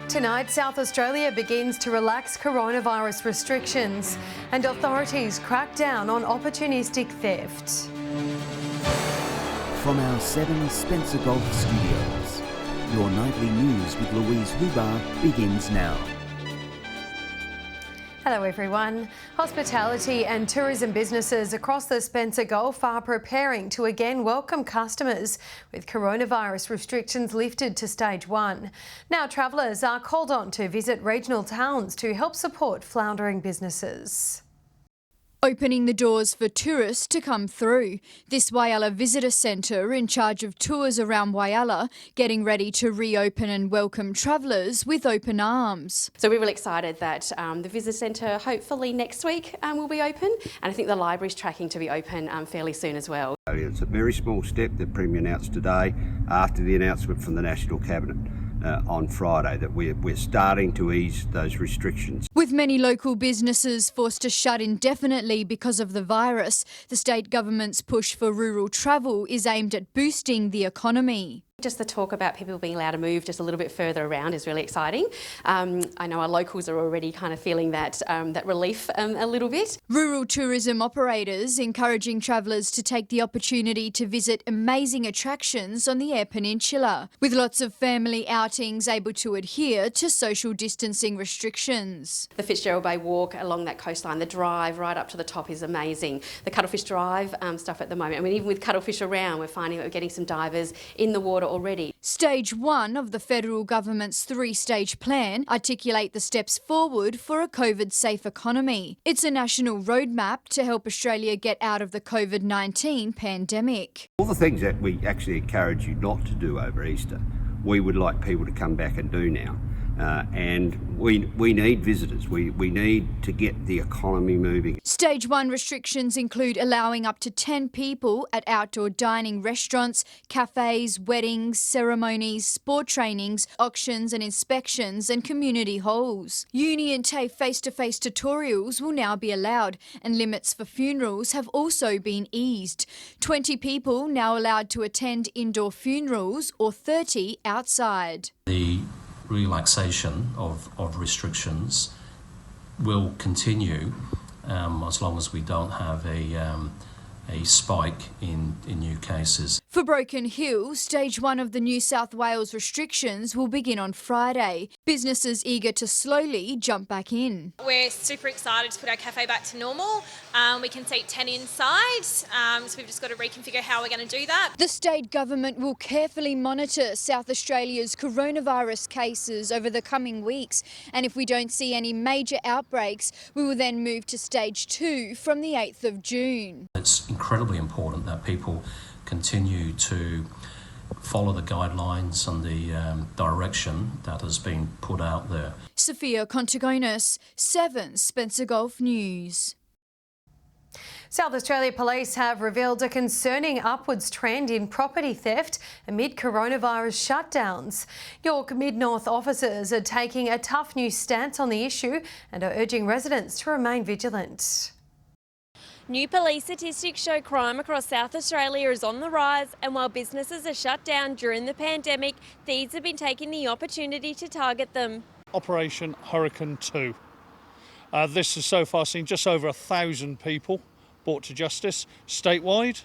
Tonight, South Australia begins to relax coronavirus restrictions and authorities crack down on opportunistic theft. From our 7 Spencer Golf Studios, your nightly news with Louise Huber begins now. Hello everyone. Hospitality and tourism businesses across the Spencer Gulf are preparing to again welcome customers with coronavirus restrictions lifted to stage 1. Now travellers are called on to visit regional towns to help support floundering businesses. Opening the doors for tourists to come through. This Whyalla Visitor Centre, in charge of tours around Whyalla, getting ready to reopen and welcome travellers with open arms. So we're really excited that the Visitor Centre hopefully next week will be open, and I think the library's tracking to be open fairly soon as well. It's a very small step that Premier announced today after the announcement from the National Cabinet on Friday that we're starting to ease those restrictions. With many local businesses forced to shut indefinitely because of the virus, the state government's push for rural travel is aimed at boosting the economy. Just the talk about people being allowed to move just a little bit further around is really exciting. I know our locals are already kind of feeling that relief a little bit. Rural tourism operators encouraging travellers to take the opportunity to visit amazing attractions on the Eyre Peninsula, with lots of family outings able to adhere to social distancing restrictions. The Fitzgerald Bay walk along that coastline, the drive right up to the top is amazing. The Cuttlefish Drive stuff at the moment, I mean even with Cuttlefish Around we're finding that we're getting some divers in the water already. Stage 1 of the federal government's 3-stage plan articulate the steps forward for a COVID-safe economy. It's a national roadmap to help Australia get out of the COVID-19 pandemic. All the things that we actually encourage you not to do over Easter, we would like people to come back and do now. And we need visitors. We need to get the economy moving. Stage 1 restrictions include allowing up to 10 people at outdoor dining restaurants, cafes, weddings, ceremonies, sport trainings, auctions and inspections and community halls. Uni and TAFE face-to-face tutorials will now be allowed, and limits for funerals have also been eased. 20 people now allowed to attend indoor funerals or 30 outside. The relaxation of restrictions will continue as long as we don't have a spike in new cases. For Broken Hill, stage 1 of the New South Wales restrictions will begin on Friday. Businesses eager to slowly jump back in. We're super excited to put our cafe back to normal. We can seat 10 inside, so we've just got to reconfigure how we're going to do that. The state government will carefully monitor South Australia's coronavirus cases over the coming weeks, and if we don't see any major outbreaks, we will then move to stage 2 from the 8th of June. It's incredibly important that people continue to follow the guidelines and the direction that has been put out there. Sophia Contagonis, 7 Spencer Gulf News. South Australia Police have revealed a concerning upwards trend in property theft amid coronavirus shutdowns. York Mid-North officers are taking a tough new stance on the issue and are urging residents to remain vigilant. New police statistics show crime across South Australia is on the rise, and while businesses are shut down during the pandemic, thieves have been taking the opportunity to target them. Operation Hurricane 2. This has so far seen just over 1,000 people brought to justice statewide.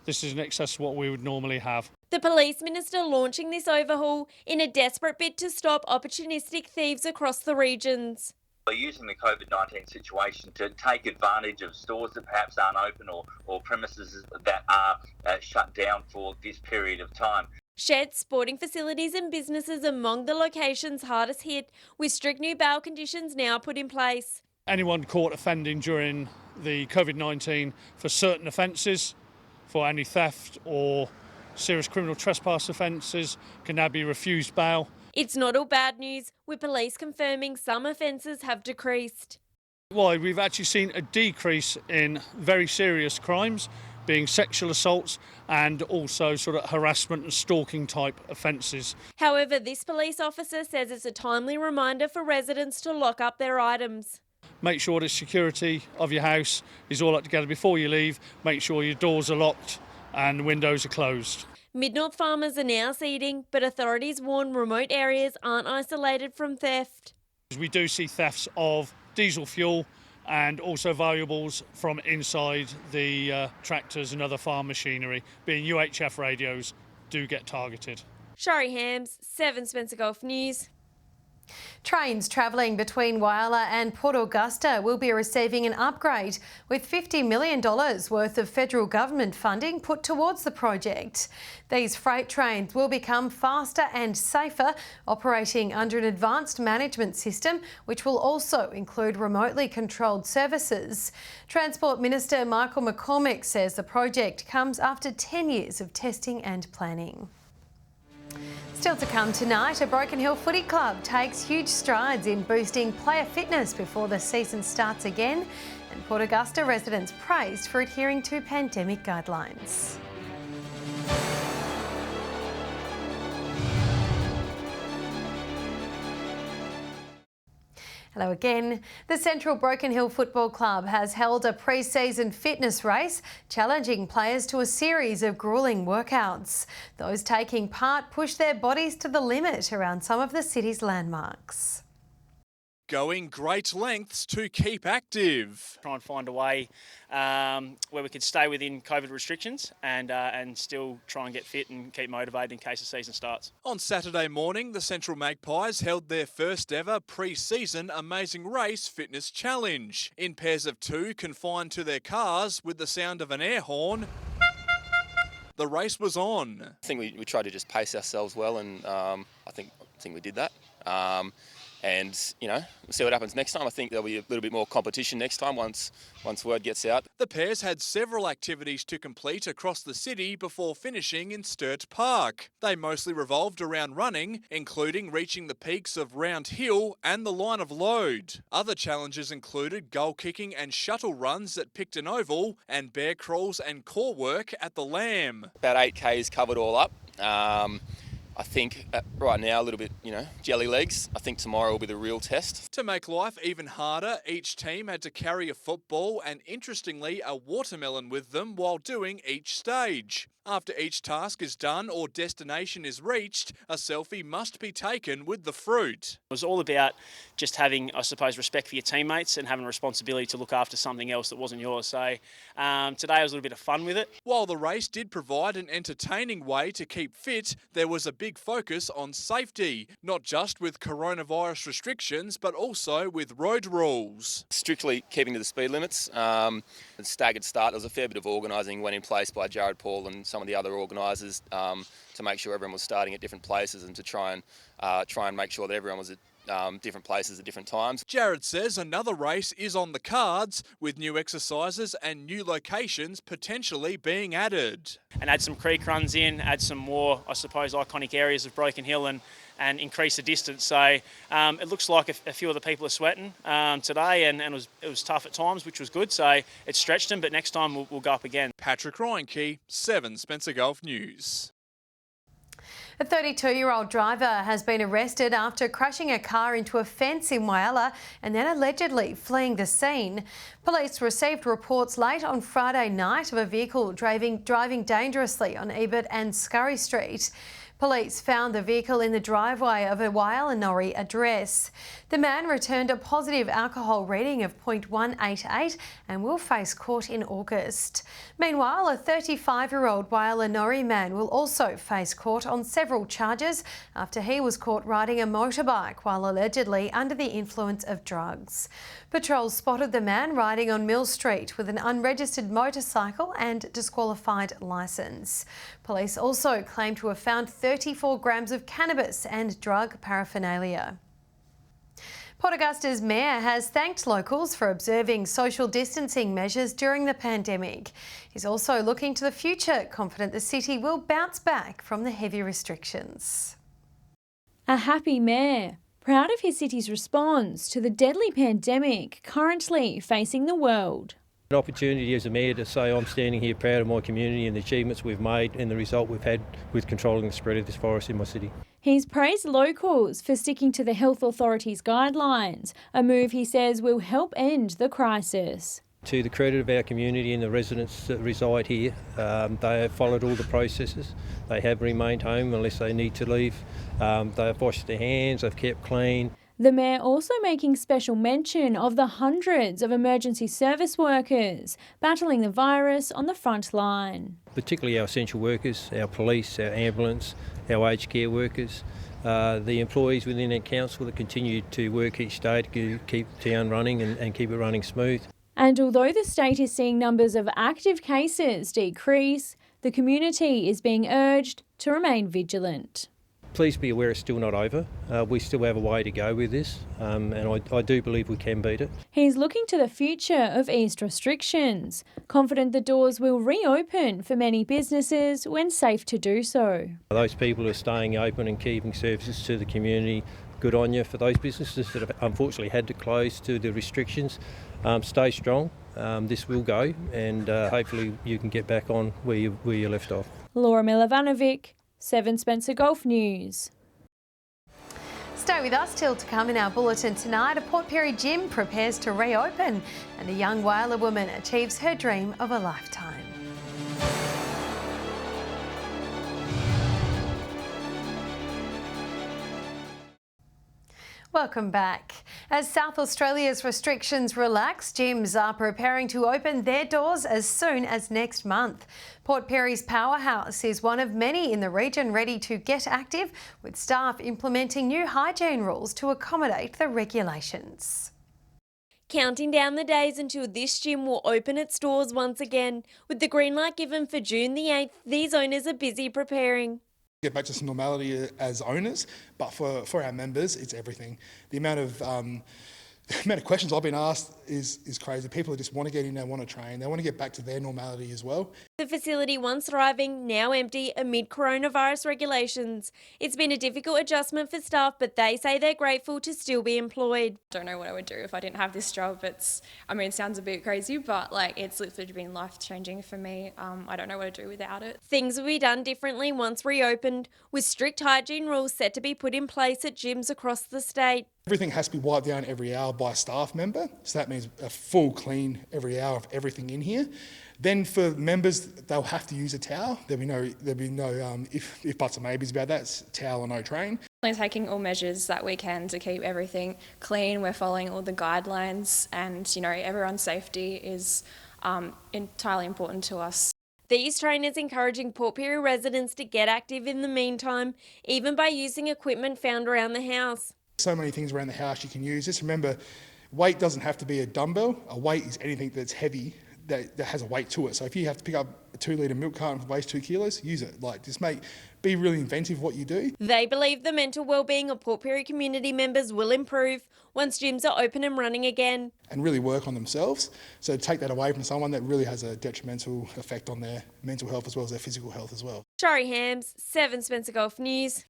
This is in excess of what we would normally have. The Police Minister launching this overhaul in a desperate bid to stop opportunistic thieves across the regions. We're using the COVID-19 situation to take advantage of stores that perhaps aren't open or premises that are shut down for this period of time. Sheds, sporting facilities and businesses among the locations hardest hit, with strict new bail conditions now put in place. Anyone caught offending during the COVID-19 for certain offences, for any theft or serious criminal trespass offences, can now be refused bail. It's not all bad news, with police confirming some offences have decreased. Why, we've actually seen a decrease in very serious crimes, being sexual assaults and also sort of harassment and stalking type offences. However, this police officer says it's a timely reminder for residents to lock up their items. Make sure the security of your house is all up together before you leave. Make sure your doors are locked and windows are closed. Mid-North farmers are now seeding, but authorities warn remote areas aren't isolated from theft. We do see thefts of diesel fuel and also valuables from inside the tractors and other farm machinery, being UHF radios, do get targeted. Shari Hams, 7 Spencer Gulf News. Trains travelling between Whyalla and Port Augusta will be receiving an upgrade with $50 million worth of federal government funding put towards the project. These freight trains will become faster and safer, operating under an advanced management system which will also include remotely controlled services. Transport Minister Michael McCormick says the project comes after 10 years of testing and planning. Still to come tonight, a Broken Hill Footy Club takes huge strides in boosting player fitness before the season starts again, and Port Augusta residents praised for adhering to pandemic guidelines. Hello again. The Central Broken Hill Football Club has held a pre-season fitness race, challenging players to a series of gruelling workouts. Those taking part pushed their bodies to the limit around some of the city's landmarks. Going great lengths to keep active. Try and find a way where we could stay within COVID restrictions and still try and get fit and keep motivated in case the season starts. On Saturday morning, the Central Magpies held their first ever pre-season Amazing Race Fitness Challenge. In pairs of two confined to their cars with the sound of an air horn, the race was on. I think we tried to just pace ourselves well, and I think we did that. And, you know, we'll see what happens next time. I think there'll be a little bit more competition next time once word gets out. The pairs had several activities to complete across the city before finishing in Sturt Park. They mostly revolved around running, including reaching the peaks of Round Hill and the Line of Load. Other challenges included goal kicking and shuttle runs at Picton Oval and bear crawls and core work at the Lamb. About 8Ks covered all up. I think right now a little bit, jelly legs. I think tomorrow will be the real test. To make life even harder, each team had to carry a football and, interestingly, a watermelon with them while doing each stage. After each task is done or destination is reached, a selfie must be taken with the fruit. It was all about just having, I suppose, respect for your teammates and having a responsibility to look after something else that wasn't yours. So today was a little bit of fun with it. While the race did provide an entertaining way to keep fit, there was a big focus on safety, not just with coronavirus restrictions, but also with road rules. Strictly keeping to the speed limits. The staggered start, there was a fair bit of organising went in place by Jared Paul and some of the other organisers to make sure everyone was starting at different places and to try and make sure that everyone was at different places at different times. Jared says another race is on the cards, with new exercises and new locations potentially being added. And add some creek runs in, add some more, I suppose, iconic areas of Broken Hill and increase the distance. So it looks like a few of the people are sweating today and it was tough at times, which was good. So it stretched them, but next time we'll go up again. Patrick Reinke, 7 Spencer Gulf News. A 32-year-old driver has been arrested after crashing a car into a fence in Whyalla and then allegedly fleeing the scene. Police received reports late on Friday night of a vehicle driving dangerously on Ebert and Scurry Street. Police found the vehicle in the driveway of a Whyalla address. The man returned a positive alcohol reading of 0.188 and will face court in August. Meanwhile, a 35-year-old Whyalla man will also face court on several charges after he was caught riding a motorbike while allegedly under the influence of drugs. Patrol spotted the man riding on Mill Street with an unregistered motorcycle and disqualified licence. Police also claim to have found 34 grams of cannabis and drug paraphernalia. Port Augusta's mayor has thanked locals for observing social distancing measures during the pandemic. He's also looking to the future, confident the city will bounce back from the heavy restrictions. A happy mayor, proud of his city's response to the deadly pandemic currently facing the world. An opportunity as a mayor to say I'm standing here proud of my community and the achievements we've made and the result we've had with controlling the spread of this virus in my city. He's praised locals for sticking to the health authorities' guidelines, a move he says will help end the crisis. To the credit of our community and the residents that reside here, they have followed all the processes. They have remained home unless they need to leave. They have washed their hands, they've kept clean. The Mayor also making special mention of the hundreds of emergency service workers battling the virus on the front line. Particularly our essential workers, our police, our ambulance, our aged care workers, the employees within our council that continue to work each day to keep town running and keep it running smooth. And although the state is seeing numbers of active cases decrease, the community is being urged to remain vigilant. Please be aware it's still not over. We still have a way to go with this, and I do believe we can beat it. He's looking to the future of eased restrictions, confident the doors will reopen for many businesses when safe to do so. Those people who are staying open and keeping services to the community, good on you. For those businesses that have unfortunately had to close to the restrictions, stay strong. This will go, and hopefully you can get back on where you left off. Laura Milovanovic, 7 Spencer Golf News. Stay with us till to come in our bulletin tonight. A Port Pirie gym prepares to reopen and a young Whyalla woman achieves her dream of a lifetime. Welcome back. As South Australia's restrictions relax, gyms are preparing to open their doors as soon as next month. Port Pirie's Powerhouse is one of many in the region ready to get active, with staff implementing new hygiene rules to accommodate the regulations. Counting down the days until this gym will open its doors once again. With the green light given for June the 8th, these owners are busy preparing. Get back to some normality as owners, but for our members, it's everything. The amount of questions I've been asked is crazy. People just want to get in, they want to train, they want to get back to their normality as well. The facility, once thriving, now empty amid coronavirus regulations. It's been a difficult adjustment for staff, but they say they're grateful to still be employed. Don't know what I would do if I didn't have this job. It sounds a bit crazy, but it's literally been life-changing for me. I don't know what to do without it. Things will be done differently once reopened, with strict hygiene rules set to be put in place at gyms across the state. Everything has to be wiped down every hour by a staff member, so that means a full clean every hour of everything in here. Then for members, they'll have to use a towel. There'll be no if buts or maybes about that. It's towel or no train. We're taking all measures that we can to keep everything clean. We're following all the guidelines, and everyone's safety is entirely important to us. These trainers encouraging Port Pirie residents to get active in the meantime, even by using equipment found around the house. So many things around the house you can use. Just remember, weight doesn't have to be a dumbbell. A weight is anything that's heavy that has a weight to it. So if you have to pick up a 2-litre milk carton that weighs 2 kilos, use it. Be really inventive what you do. They believe the mental wellbeing of Port Pirie community members will improve once gyms are open and running again. And really work on themselves. So take that away from someone that really has a detrimental effect on their mental health as well as their physical health as well. Shari Hams, 7 Spencer Golf News.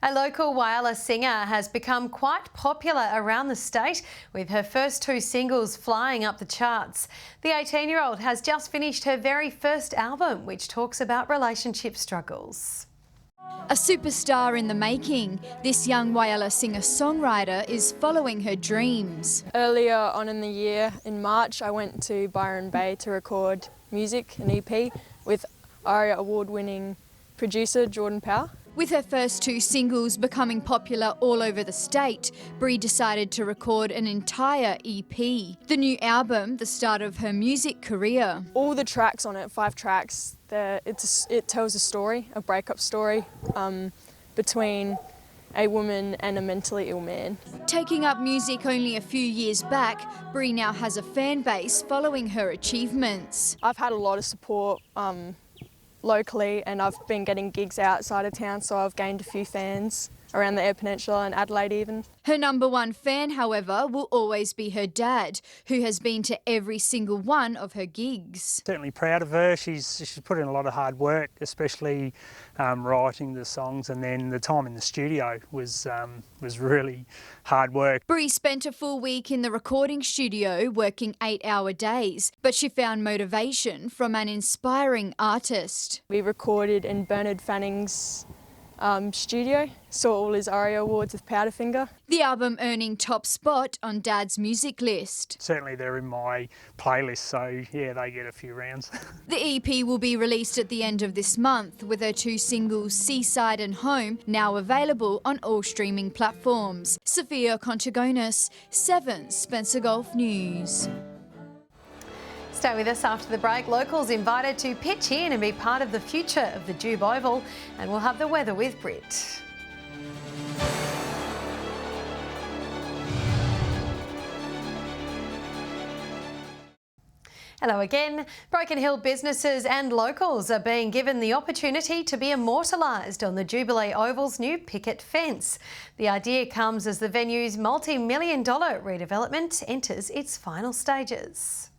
A local Whyalla singer has become quite popular around the state, with her first 2 singles flying up the charts. The 18-year-old has just finished her very first album, which talks about relationship struggles. A superstar in the making, this young Whyalla singer-songwriter is following her dreams. Earlier on in the year, in March, I went to Byron Bay to record music, an EP, with ARIA award-winning producer Jordan Power. With her first 2 singles becoming popular all over the state, Brie decided to record an entire EP. The new album, the start of her music career. All the tracks on it, 5 tracks, it tells a story, a breakup story between a woman and a mentally ill man. Taking up music only a few years back, Brie now has a fan base following her achievements. I've had a lot of support locally, and I've been getting gigs outside of town, so I've gained a few fans around the Eyre Peninsula and Adelaide even. Her number one fan, however, will always be her dad, who has been to every single one of her gigs. Certainly proud of her. She's put in a lot of hard work, especially writing the songs, and then the time in the studio was really hard work. Brie spent a full week in the recording studio working 8-hour days, but she found motivation from an inspiring artist. We recorded in Bernard Fanning's studio. Saw all his ARIA awards with Powderfinger. The album earning top spot on Dad's music list. Certainly they're in my playlist, so yeah, they get a few rounds. The EP will be released at the end of this month, with her 2 singles, Seaside and Home, now available on all streaming platforms. Sophia Conchagonis, 7 Spencer Golf News. Stay with us after the break. Locals invited to pitch in and be part of the future of the Jubilee Oval, and we'll have the weather with Britt. Hello again. Broken Hill businesses and locals are being given the opportunity to be immortalised on the Jubilee Oval's new picket fence. The idea comes as the venue's multi-million-dollar redevelopment enters its final stages.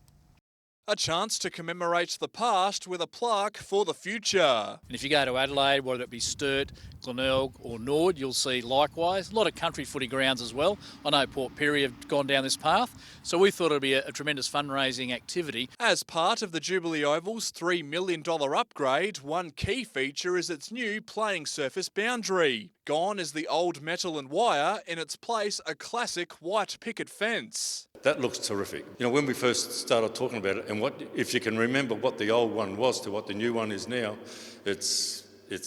A chance to commemorate the past with a plaque for the future. And if you go to Adelaide, whether it be Sturt, Glenelg or Nord, you'll see likewise. A lot of country footy grounds as well. I know Port Pirie have gone down this path, so we thought it would be a tremendous fundraising activity. As part of the Jubilee Oval's $3 million upgrade, one key feature is its new playing surface boundary. Gone is the old metal and wire, in its place a classic white picket fence. That looks terrific. You know, when we first started talking about it, and if you can remember what the old one was to what the new one is now, it's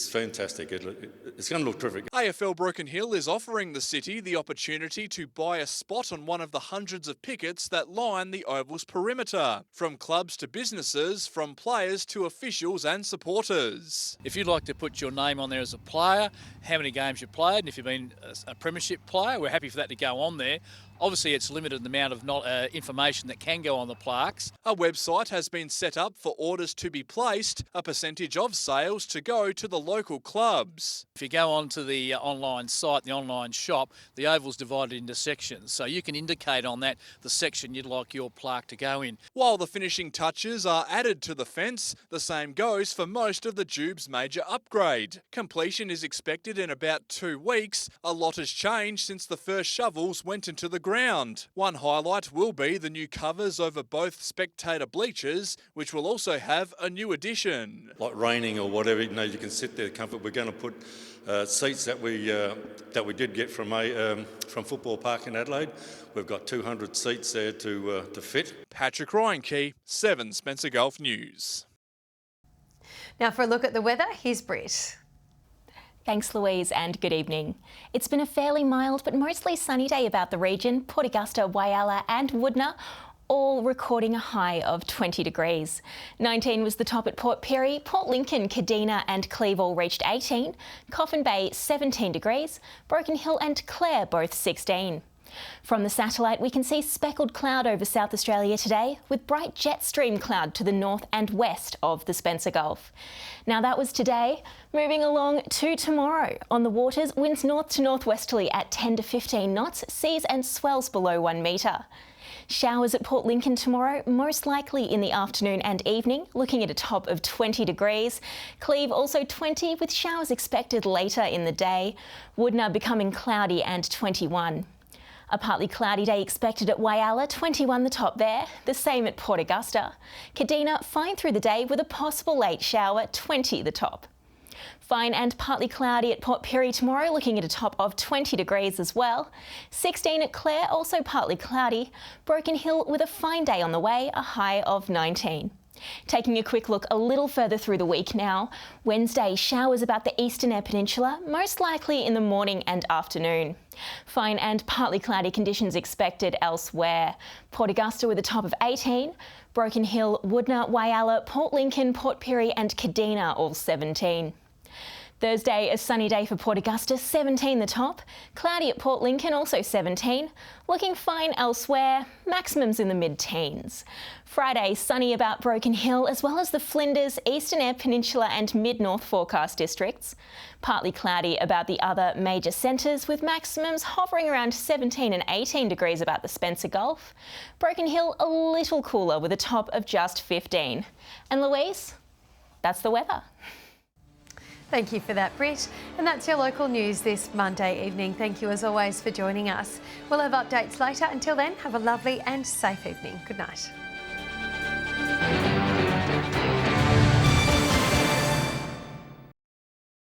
fantastic. It's going to look terrific. AFL Broken Hill is offering the city the opportunity to buy a spot on one of the hundreds of pickets that line the Oval's perimeter, from clubs to businesses, from players to officials and supporters. If you'd like to put your name on there as a player, how many games you've played, and if you've been a premiership player, we're happy for that to go on there. Obviously, it's limited the amount of information that can go on the plaques. A website has been set up for orders to be placed, a percentage of sales to go to the local clubs. If you go onto the online site, the online shop, the Oval's divided into sections, so you can indicate on that the section you'd like your plaque to go in. While the finishing touches are added to the fence, the same goes for most of the Jube's major upgrade. Completion is expected in about 2 weeks. A lot has changed since the first shovels went into the ground. One highlight will be the new covers over both spectator bleachers, which will also have a new addition. Like raining or whatever, you know, you can sit there comfort. We're going to put seats that we did get from Football Park in Adelaide. We've got 200 seats there to fit. Patrick Ryankey, 7 Spencer Golf News. Now for a look at the weather, here's Britt. Thanks, Louise, and good evening. It's been a fairly mild but mostly sunny day about the region. Port Augusta, Whyalla and Woodna all recording a high of 20 degrees. 19 was the top at Port Pirie. Port Lincoln, Kadina and Cleve all reached 18. Coffin Bay 17 degrees. Broken Hill and Clare both 16. From the satellite, we can see speckled cloud over South Australia today, with bright jet stream cloud to the north and west of the Spencer Gulf. Now that was today. Moving along to tomorrow. On the waters, winds north to northwesterly at 10 to 15 knots, seas and swells below 1 metre. Showers at Port Lincoln tomorrow, most likely in the afternoon and evening, looking at a top of 20 degrees. Cleve also 20, with showers expected later in the day. Woodna becoming cloudy and 21. A partly cloudy day expected at Whyalla, 21 the top there. The same at Port Augusta. Kadina, fine through the day with a possible late shower, 20 the top. Fine and partly cloudy at Port Pirie tomorrow, looking at a top of 20 degrees as well. 16 at Clare, also partly cloudy. Broken Hill with a fine day on the way, a high of 19. Taking a quick look a little further through the week now. Wednesday, showers about the eastern Eyre Peninsula, most likely in the morning and afternoon. Fine and partly cloudy conditions expected elsewhere. Port Augusta with a top of 18. Broken Hill, Woodna, Whyalla, Port Lincoln, Port Pirie and Kadina all 17. Thursday, a sunny day for Port Augusta, 17 the top. Cloudy at Port Lincoln, also 17. Looking fine elsewhere, maximums in the mid-teens. Friday, sunny about Broken Hill, as well as the Flinders, Eastern Eyre Peninsula and mid-north forecast districts. Partly cloudy about the other major centres, with maximums hovering around 17 and 18 degrees about the Spencer Gulf. Broken Hill, a little cooler with a top of just 15. And Louise, that's the weather. Thank you for that, Britt. And that's your local news this Monday evening. Thank you as always for joining us. We'll have updates later. Until then, have a lovely and safe evening. Good night.